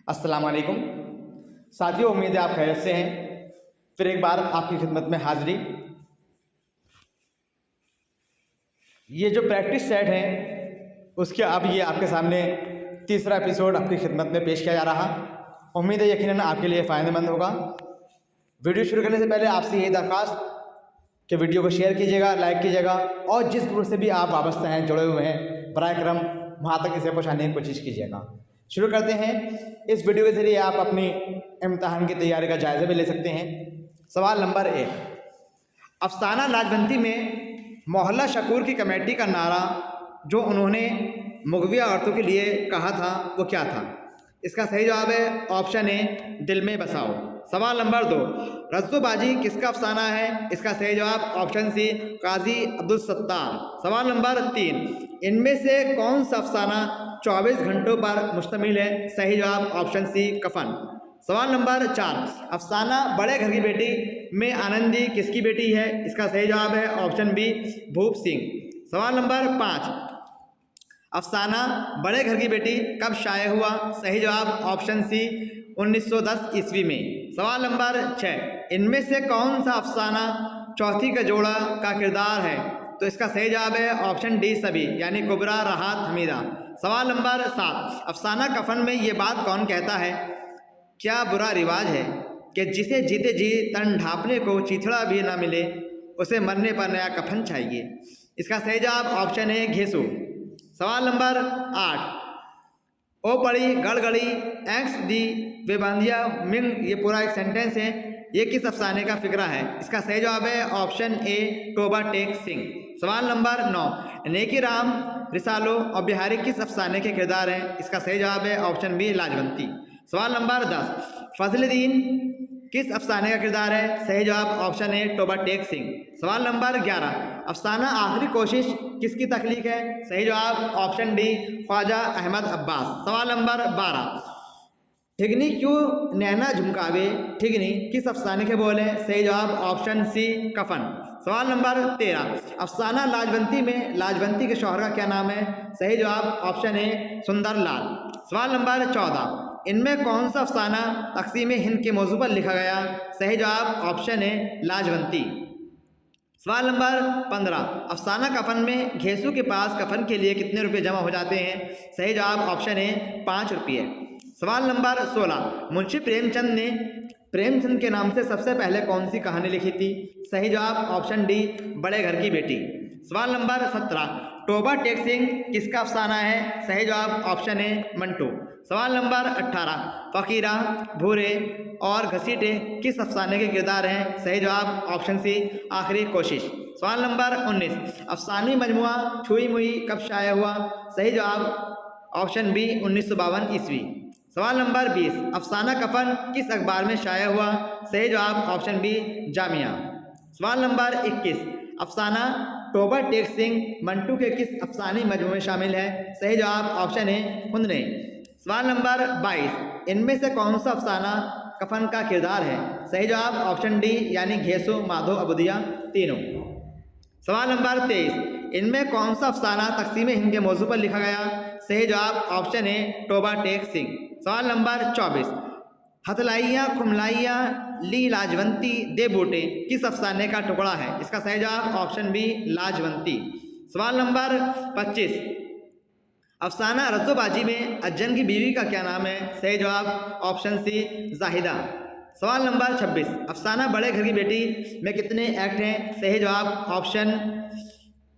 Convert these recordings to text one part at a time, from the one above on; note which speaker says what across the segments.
Speaker 1: अस्सलाम वालेकुम साथियों, उम्मीद है आप खैरियत से हैं। फिर एक बार आपकी खिदमत में हाजिरी। ये जो प्रैक्टिस सेट है उसके अब ये आपके सामने तीसरा एपिसोड आपकी खिदमत में पेश किया जा रहा। उम्मीद है यकीनन आपके लिए फ़ायदेमंद होगा। वीडियो शुरू करने से पहले आपसे यही दरख्वास्त कि वीडियो को शेयर कीजिएगा, लाइक कीजिएगा और जिस ग्रुप से भी आप वाबस्ता हैं, जुड़े हुए हैं, बराए करम वहाँ तक इसे पहुँचाने की कोशिश कीजिएगा। शुरू करते हैं। इस वीडियो के ज़रिए आप अपनी इम्तिहान की तैयारी का जायज़ा भी ले सकते हैं। सवाल नंबर 1, अफसाना लाजवंती में मोहल्ला शकूर की कमेटी का नारा जो उन्होंने मुग़विया औरतों के लिए कहा था वो क्या था? इसका सही जवाब है ऑप्शन ए, दिल में बसाओ। सवाल नंबर 2, रज्जोबाजी किसका अफसाना है? इसका सही जवाब ऑप्शन सी, काजी अब्दुल सत्तार। सवाल नंबर 3, इनमें से कौन सा अफसाना 24 घंटों पर मुश्तमिल है? सही जवाब ऑप्शन सी, कफन। सवाल नंबर 4, अफसाना बड़े घर की बेटी में आनंदी किसकी बेटी है? इसका सही जवाब है ऑप्शन बी, भूप सिंह। सवाल नंबर 5, अफसाना बड़े घर की बेटी कब शाये हुआ? सही जवाब ऑप्शन सी, 1910 ईस्वी में। सवाल नंबर 6, इनमें से कौन सा अफसाना चौथी का जोड़ा का किरदार है? तो इसका सही जवाब है ऑप्शन डी, सभी, यानी कुबरा, राहत, हमीदा। सवाल नंबर 7, अफसाना कफन में ये बात कौन कहता है? क्या बुरा रिवाज है कि जिसे जीते जी तन ढांपने को चीथड़ा भी ना मिले उसे मरने पर नया कफन चाहिए? इसका सही जवाब ऑप्शन है, घेसू। सवाल नंबर 8, ओ पड़ी गड़गड़ी एक्स डी बेबांदिया मिंग, ये पूरा एक सेंटेंस है, ये किस अफसाने का फिक्रा है? इसका सही जवाब है ऑप्शन ए, टोबा टेक सिंह। सवाल नंबर 9, नेकी राम, रिसालो और बिहारी किस अफसाने के किरदार हैं? इसका सही जवाब है ऑप्शन बी, लाजवंती। सवाल नंबर 10, फजलुद्दीन किस अफसाने का किरदार है? सही जवाब ऑप्शन ए, टोबा टेक सिंह। सवाल नंबर 11, अफसाना आखिरी कोशिश किसकी तख्लीक है? सही जवाब ऑप्शन डी, ख्वाजा अहमद अब्बास। सवाल नंबर 12, ठिगनी क्यों नैना झुमकावे ठिगनी किस अफसाने के बोल हैं? सही जवाब ऑप्शन सी, कफन। सवाल नंबर 13, अफसाना लाजवंती में लाजवंती के शौहर का क्या नाम है? सही जवाब ऑप्शन ए, सुंदर लाल। सवाल नंबर 14, इनमें कौन सा अफसाना तकसीम हिंद के मौजू पर लिखा गया? सही जवाब ऑप्शन ए, लाजवंती। सवाल नंबर 15, अफसाना कफन में घेसू के पास कफन के लिए कितने रुपए जमा हो जाते हैं? सही जवाब ऑप्शन ए, 5 रुपये। सवाल नंबर 16, मुंशी प्रेमचंद ने प्रेमचंद के नाम से सबसे पहले कौन सी कहानी लिखी थी? सही जवाब ऑप्शन डी, बड़े घर की बेटी। सवाल नंबर 17, टोबा टेक सिंह किसका अफसाना है? सही जवाब ऑप्शन ए, मंटू। सवाल नंबर 18, फ़कीरा, भूरे और घसीटे किस अफसाने के किरदार हैं? सही जवाब ऑप्शन सी, आखिरी कोशिश। सवाल नंबर 19, अफसानी मजमुआ छुई मुई कब शाया हुआ? सही जवाब ऑप्शन बी, 1952 ईस्वी। सवाल नंबर 20, अफसाना कफन किस अखबार में शाया हुआ? सही जवाब ऑप्शन बी, जामिया। सवाल नंबर 21, अफसाना टोबा टेक सिंह मंटू के किस अफसानी मजमू में शामिल है? सही जवाब ऑप्शन ए, हुन्ने। सवाल नंबर 22, इनमें से कौन सा अफसाना कफन का किरदार है? सही जवाब ऑप्शन डी, यानी घेसो, माधो, अबुदिया, तीनों। सवाल नंबर 23, इनमें कौन सा अफसाना तकसीम हिंद के मौजू पर लिखा गया? सही जवाब ऑप्शन ए, टोबा टेक सिंह। सवाल नंबर 24, हथलाइया खुमलाइया ली लाजवंती दे बूटे किस अफसाने का टुकड़ा है? इसका सही जवाब ऑप्शन बी, लाजवंती। सवाल नंबर 25, अफसाना रज्जोबाजी में अज्जन की बीवी का क्या नाम है? सही जवाब ऑप्शन सी, जाहिदा। सवाल नंबर 26, अफसाना बड़े घर की बेटी में कितने एक्ट हैं? सही जवाब ऑप्शन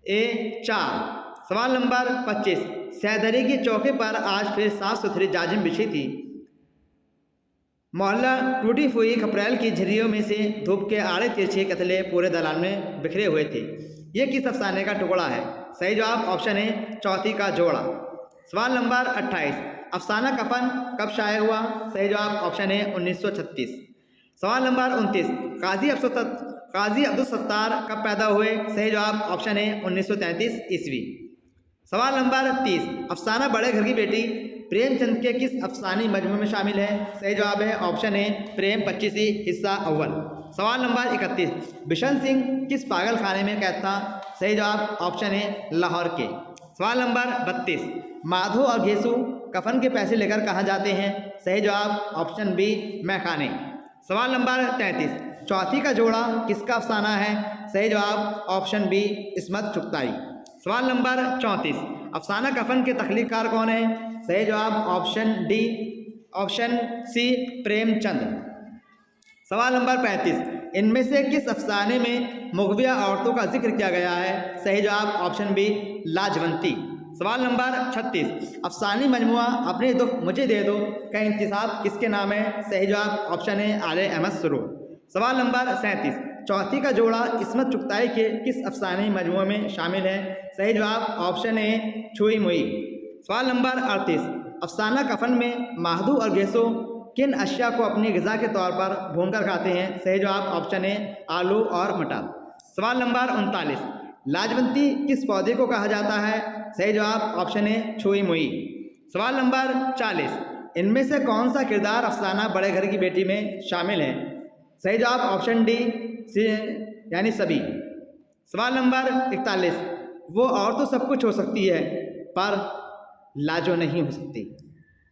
Speaker 1: ए, 4। सवाल नंबर 25, सैदरी की चौके पर आज फिर साफ सुथरी जाजिम बिछी थी। मोहल्ला टूटी हुई खपरेल की झिर्रियों में से धूप के आड़े तिरछे कतले पूरे दलान में बिखरे हुए थे। ये किस अफसाने का टुकड़ा है? सही जवाब ऑप्शन ए, चौथी का जोड़ा। सवाल नंबर 28, अफसाना कफन कब शाया हुआ? सही जवाब ऑप्शन ए, 1936। सवाल नंबर 29, काजी अब्दुल सत्तार कब पैदा हुए? सही जवाब ऑप्शन ए, 1933 ईस्वी। सवाल नंबर 30, अफसाना बड़े घर की बेटी प्रेमचंद के किस अफसानी मजमू में शामिल है? सही जवाब है ऑप्शन ए, प्रेम 25 हिस्सा अव्वल। सवाल नंबर 31, बिशन सिंह किस पागल खाने में कैद था? सही जवाब ऑप्शन ए, लाहौर के। सवाल नंबर 32, माधो और घेसू कफन के पैसे लेकर कहाँ जाते हैं? सही जवाब ऑप्शन बी मैखाने। सवाल नंबर 33, चौथी का जोड़ा किसका अफसाना है? सही जवाब ऑप्शन बी इस्मत चुगताई। सवाल नंबर 34, अफसाना कफन के तख्लीककार कौन है? सही जवाब ऑप्शन सी प्रेमचंद। सवाल नंबर 35, इनमें से किस अफसाने में मुगविया औरतों का जिक्र किया गया है? सही जवाब ऑप्शन बी लाजवंती। सवाल नंबर 36, अफसानी मजमुआ अपने दुख मुझे दे दो का इंतिसाब किसके नाम है? सही जवाब ऑप्शन ए आले अहमद सुरूर। सवाल नंबर 37, चौथी का जोड़ा इस्मत चुगताई के किस अफसानी मजमुए में शामिल है? सही जवाब ऑप्शन ए छुई मुई। सवाल नंबर 38, अफसाना कफन में माहदू और गैसो किन अशिया को अपनी ग़िज़ा के तौर पर भूनकर खाते हैं? सही जवाब ऑप्शन ए आलू और मटर। सवाल नंबर 39, लाजवंती किस पौधे को कहा जाता है? सही जवाब ऑप्शन ए छुई मुई। सवाल नंबर 40, इनमें से कौन सा किरदार अफसाना बड़े घर की बेटी में शामिल है? सही जवाब ऑप्शन डी यानी सभी। सवाल नंबर 41, वो और तो सब कुछ हो सकती है पर लाजो नहीं हो सकती,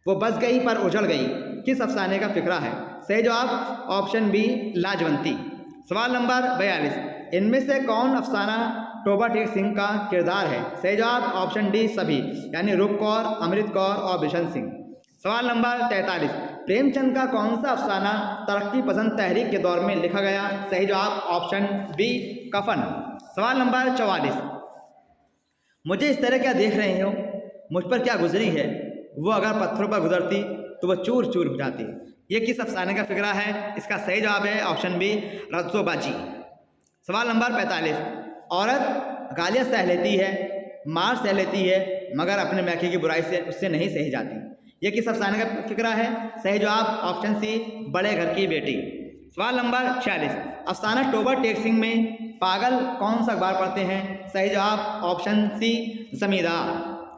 Speaker 1: वो बस गई पर उजड़ गई, किस अफसाने का फिक्रा है? सही जवाब ऑप्शन बी लाजवंती। सवाल नंबर 42, इनमें से कौन अफसाना टोबा टेक सिंह का किरदार है? सही जवाब ऑप्शन डी सभी यानी रूप कौर, अमृत कौर और बिशन सिंह। सवाल नंबर 43, प्रेमचंद का कौन सा अफसाना तरक्की पसंद तहरीक के दौर में लिखा गया? सही जवाब ऑप्शन बी कफन। सवाल नंबर 44, मुझे इस तरह क्या देख रहे हो, मुझ पर क्या गुजरी है, वो अगर पत्थरों पर गुजरती तो वह चूर चूर हो जाती। ये किस अफसाने का फिक्रा है? इसका सही जवाब है ऑप्शन बी रज्जोबाजी। सवाल नंबर 45, औरत गालियाँ सह लेती है, मार सह लेती है, मगर अपने मैके की बुराई से उससे नहीं सही जाती, ये किस अफसाने का फिक्रा है? सही जवाब ऑप्शन सी बड़े घर की बेटी। सवाल नंबर 46, अफसाना टोबा टेक सिंह में पागल कौन सा अखबार पढ़ते हैं? सही जवाब ऑप्शन सी जमींदार।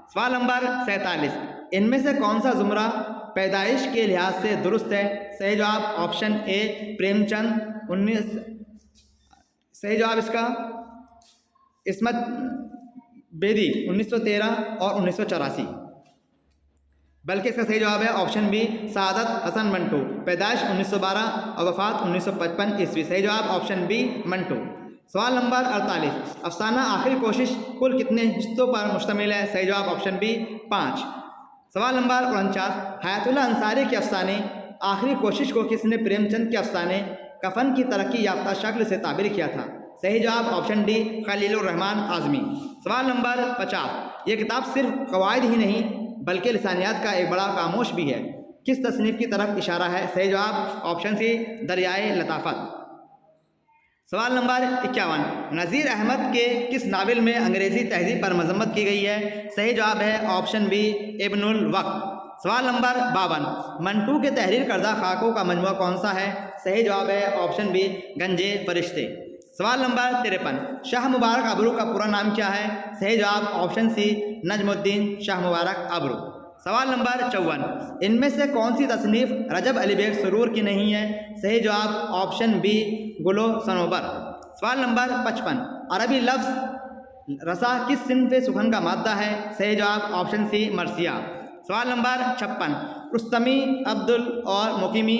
Speaker 1: सवाल नंबर 47, इनमें से कौन सा जुमरा पैदाइश के लिहाज से दुरुस्त है? सही जवाब ऑप्शन ए प्रेमचंद। सही जवाब इसका इस्मत बेदी 1913 और 1984, बल्कि इसका सही जवाब है ऑप्शन बी सादत हसन मंटू, पैदाइश 1912 और वफात 1955 ईस्वी। सही जवाब ऑप्शन बी मंटू। सवाल नंबर 48, अफसाना आखिरी कोशिश कुल कितने हिस्सों पर मुश्तमिल है? सही जवाब ऑप्शन बी 5। सवाल नंबर 49, हयातुल्लाह अंसारी के अफसाने आखिरी कोशिश को किसने प्रेमचंद के अफसाने कफन की तरक्की याफ्ता शक्ल से ताबीर किया था? सही जवाब ऑप्शन डी खलीलुर रहमान आज़मी। सवाल नंबर 50, ये किताब सिर्फ कवायद ही नहीं बल्कि लिसानियात का एक बड़ा कामोश भी है, किस तसनीफ़ की तरफ इशारा है? सही जवाब ऑप्शन सी दरियाए लताफ़त। सवाल नंबर 51, नज़ीर अहमद के किस नावल में अंग्रेज़ी तहज़ीब पर मजम्मत की गई है? सही जवाब है ऑप्शन बी इब्नुल वक्त। सवाल नंबर 52, मंटू के तहरीर करदा खाकों का मजमुआ कौन सा है? सही जवाब है ऑप्शन बी गंजे फरिश्ते। सवाल नंबर 53, शाह मुबारक अबरू का पूरा नाम क्या है? सही जवाब ऑप्शन सी नजमुद्दीन शाह मुबारक अबरू। सवाल नंबर 54, इनमें से कौन सी तसनीफ़ रजब अली बेग सुरूर की नहीं है? सही जवाब ऑप्शन बी गुलो सनोबर। सवाल नंबर 55, अरबी लफ्ज़ रसा किस सिन्फ़ सुखन का मादा है? सही जवाब ऑप्शन सी मरसिया। सवाल नंबर 56, रुस्तमी, अब्दुल और मुकीमी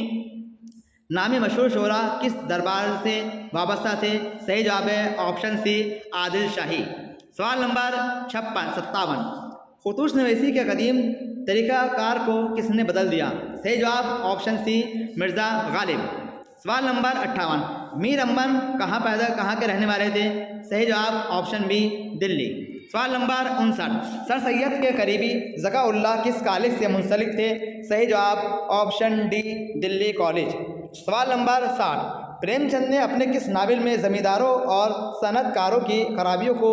Speaker 1: नामी मशहूर शोरा किस दरबार से वाबस्ता थे? सही जवाब है ऑप्शन सी आदिल शाही। सवाल नंबर 57, खुतूस नवीसी के कदीम तरीक़ाकार को किसने बदल दिया? सही जवाब ऑप्शन सी मिर्ज़ा गालिब। सवाल नंबर 58, मीर अमन कहाँ के रहने वाले थे? सही जवाब ऑप्शन बी दिल्ली। सवाल नंबर 59, सर सैयद के करीबी ज़काउल्लाह किस कॉलेज से मुंसलिक थे? सही जवाब ऑप्शन डी दिल्ली कॉलेज। सवाल नंबर 60, प्रेमचंद ने अपने किस नावल में ज़मींदारों और सनतकारों की खराबियों को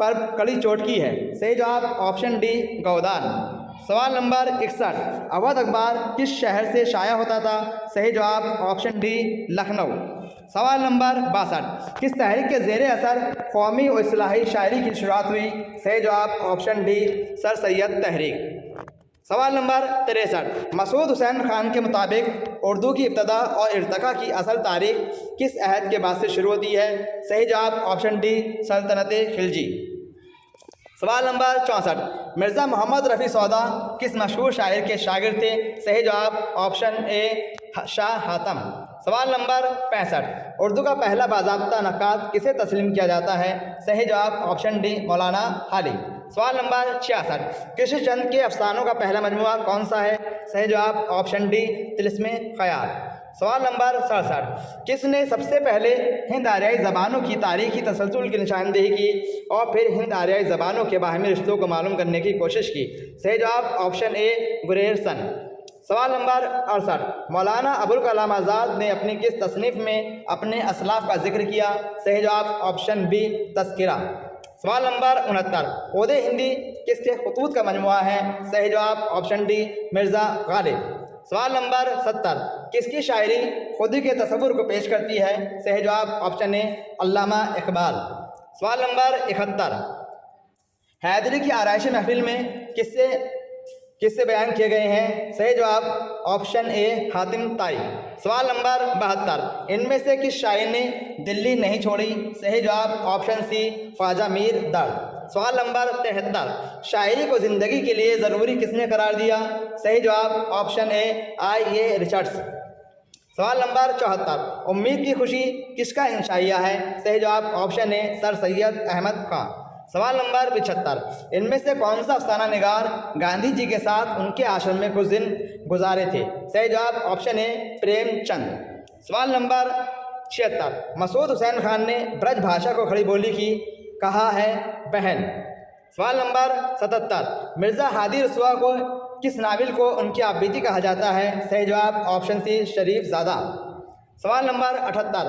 Speaker 1: पर कड़ी चोट की है? सही जवाब ऑप्शन डी गौदान। सवाल नंबर 61, अवध अखबार किस शहर से शाया होता था? सही जवाब ऑप्शन डी लखनऊ। सवाल नंबर 62, किस तहरीक के ज़ेर असर कौमी और इस्लाही शायरी की शुरुआत हुई? सही जवाब ऑप्शन डी सर सैयद तहरीक। सवाल नंबर 63, मसूद हुसैन खान के मुताबिक उर्दू की इब्तदा और इर्तका की असल तारीख किस अहद के बाद से शुरू होती है? सही जवाब ऑप्शन डी सल्तनत खिलजी। सवाल नंबर 64, मिर्ज़ा मोहम्मद रफ़ी सौदा किस मशहूर शायर के शागिर्द थे? सही जवाब ऑप्शन ए शाह हातम। सवाल नंबर 65, उर्दू का पहला बाज़ाब्ता नक्काद किसे तस्लीम किया जाता है? सही जवाब ऑप्शन डी मौलाना हाली। सवाल नंबर 66, कृष्णचंद के अफसानों का पहला मजमुआ कौन सा है? सही जवाब ऑप्शन डी तिलिस्मे ख़याल। सवाल नंबर 67, किसने सबसे पहले हिंद आर्याई ज़बानों की तारीखी तसलसल की निशानदेही की और फिर हिंद आर्याई ज़बानों के बाहमी रिश्तों को मालूम करने की कोशिश की? सही जवाब ऑप्शन ए गुरेरसन। सवाल नंबर 68, मौलाना अबुल कलाम आज़ाद ने अपनी किस तसनीफ़ में अपने असलाफ़ का जिक्र किया? सही जवाब ऑप्शन बी तज़किरा। सवाल नंबर 69, ओदे हिंदी किसके खतूत का मजमुआ है? सही जवाब ऑप्शन डी मिर्ज़ा गालिब। सवाल नंबर 70, किसकी शायरी खुदी के तसव्वुर को पेश करती है? सही जवाब ऑप्शन ए अल्लामा इकबाल। सवाल नंबर 71, हैदरी की आराइशी महफिल में किससे बयान किए गए हैं? सही जवाब ऑप्शन ए हातिम ताई। सवाल नंबर 72, इनमें से किस शायर ने दिल्ली नहीं छोड़ी? सही जवाब ऑप्शन सी ख्वाजा मीर दर्द। सवाल नंबर 73, शायरी को ज़िंदगी के लिए ज़रूरी किसने करार दिया? सही जवाब ऑप्शन ए आई.ए. रिचर्ड्स। सवाल नंबर 74, उम्मीद की खुशी किसका इंशाइया है? सही जवाब option A sir Syed Ahmad Khan. सवाल नंबर 75, इनमें से कौन सा अफसाना निगार गांधी जी के साथ उनके आश्रम में कुछ दिन गुजारे थे? सही जवाब ऑप्शन ए प्रेमचंद। सवाल नंबर 76, मसूद हुसैन खान ने ब्रज भाषा को खड़ी बोली की कहा है बहन। सवाल नंबर 77, मिर्ज़ा हादी रसवा को किस नाविल को उनकी आबिदी कहा जाता है? सही जवाब ऑप्शन सी शरीफ ज़ादा। सवाल नंबर 78,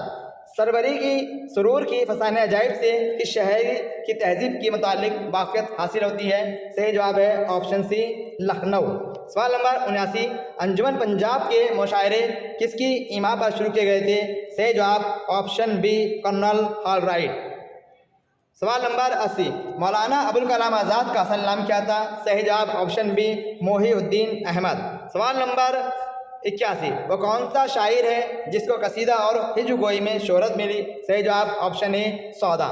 Speaker 1: सरवरी की सुरूर की फसाने अजाइब से इस शहर की तहजीब के मुतालिक वाक़ियत हासिल होती है? सही जवाब है ऑप्शन सी लखनऊ। सवाल नंबर 79, अंजुमन पंजाब के मुशायरे किसकी इमा पर शुरू किए गए थे? सही जवाब ऑप्शन बी कर्नल हॉलराइट। सवाल नंबर 80, मौलाना अबुल कलाम आज़ाद का असल नाम क्या था? सही जवाब ऑप्शन बी मोहिउद्दीन अहमद। सवाल नंबर 81, वो कौन सा शायर है जिसको कसीदा और हिज्र गोई में शोहरत मिली? सही जवाब ऑप्शन ए सौदा।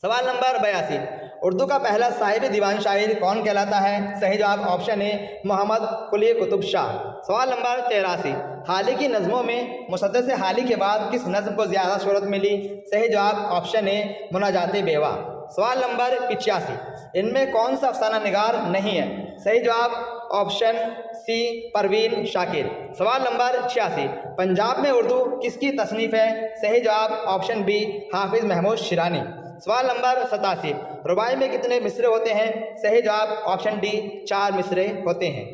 Speaker 1: सवाल नंबर 82, उर्दू का पहला साहिब दीवान शायर कौन कहलाता है? सही जवाब ऑप्शन ए मोहम्मद कुली कुतुब शाह। सवाल नंबर 83, हाली की नज़मों में मुसद्दस हाली के बाद किस नज़म को ज़्यादा शोहरत मिली? सही जवाब ऑप्शन ए मुनाजाते बेवा। सवाल नंबर 85, इनमें कौन सा अफसाना निगार नहीं है? सही जवाब ऑप्शन सी परवीन शाकिर। सवाल नंबर 86, पंजाब में उर्दू किसकी तसनीफ़ है? सही जवाब ऑप्शन बी हाफिज़ महमूद शिरानी। सवाल नंबर 87, रुबाई में कितने मिसरे होते हैं? सही जवाब ऑप्शन डी 4 मिसरे होते हैं।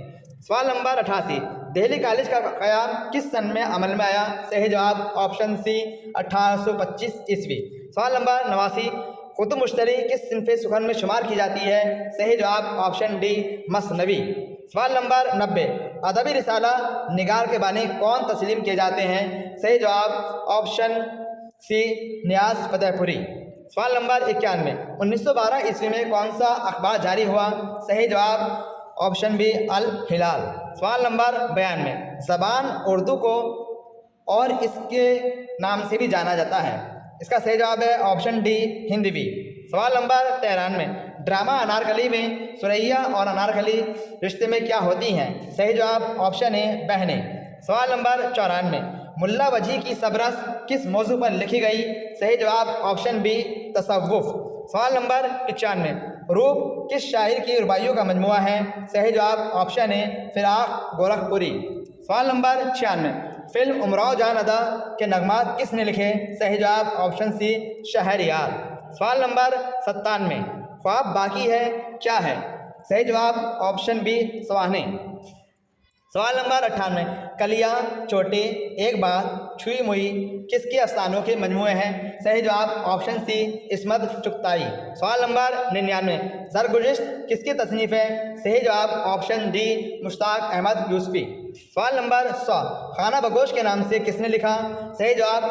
Speaker 1: सवाल नंबर 88, दिल्ली कॉलेज का क़याम किस सन में अमल में आया? सही जवाब ऑप्शन सी 1825 ईस्वी। सवाल नंबर 89, कुतुब मुश्तरी किस सिन्फ़े सुखन में शुमार की जाती है? सही जवाब ऑप्शन डी मसनवी। सवाल नंबर 90, अदबी रिसाला निगार के बानी कौन तस्लीम किए जाते हैं? सही जवाब ऑप्शन सी नियाज़ फतेहपुरी। सवाल नंबर 91, 1912 ईस्वी में कौन सा अखबार जारी हुआ? सही जवाब ऑप्शन बी अल हिलाल। सवाल नंबर 92, ज़बान उर्दू को और इसके नाम से भी जाना जाता है? इसका सही जवाब है ऑप्शन डी हिंदवी। सवाल नंबर 93, ड्रामा अनारकली में सुरैया और अनारकली रिश्ते में क्या होती हैं? सही जवाब ऑप्शन ए बहनें। सवाल नंबर 94, मुल्ला वजी की सबरस किस मौजू पर लिखी गई? सही जवाब ऑप्शन बी तसव्वुफ। सवाल नंबर 95, रूप किस शायर की रुबाइयों का मजमुआ है? सही जवाब ऑप्शन ए फिराक गोरखपुरी। सवाल नंबर 96, फिल्म उमराव जान अदा के नगमात किसने लिखे? सही जवाब ऑप्शन सी शहरयार। सवाल नंबर 97, ख्वाब बाकी है क्या है? सही जवाब ऑप्शन बी सवाहने। सवाल नंबर 98, कलियाँ चोटे एक बात छुई मुई किसके अफसानों के मजमुए हैं? सही जवाब ऑप्शन सी इस्मत चुगताई। सवाल नंबर 99, सरगुज़िश्त किसकी तसनीफ़ है? सही जवाब ऑप्शन डी मुश्ताक अहमद यूसुफी। सवाल नंबर 100, खाना बगोश के नाम से किसने लिखा? सही जवाब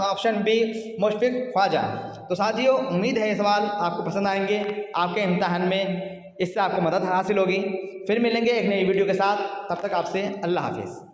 Speaker 1: ऑप्शन बी मुशफ़िक़ ख्वाजा। तो साथियों, उम्मीद है ये सवाल आपको पसंद आएंगे, आपके इम्तहान में इससे आपको मदद हासिल होगी। फिर मिलेंगे एक नई वीडियो के साथ, तब तक आपसे अल्लाह हाफिज़।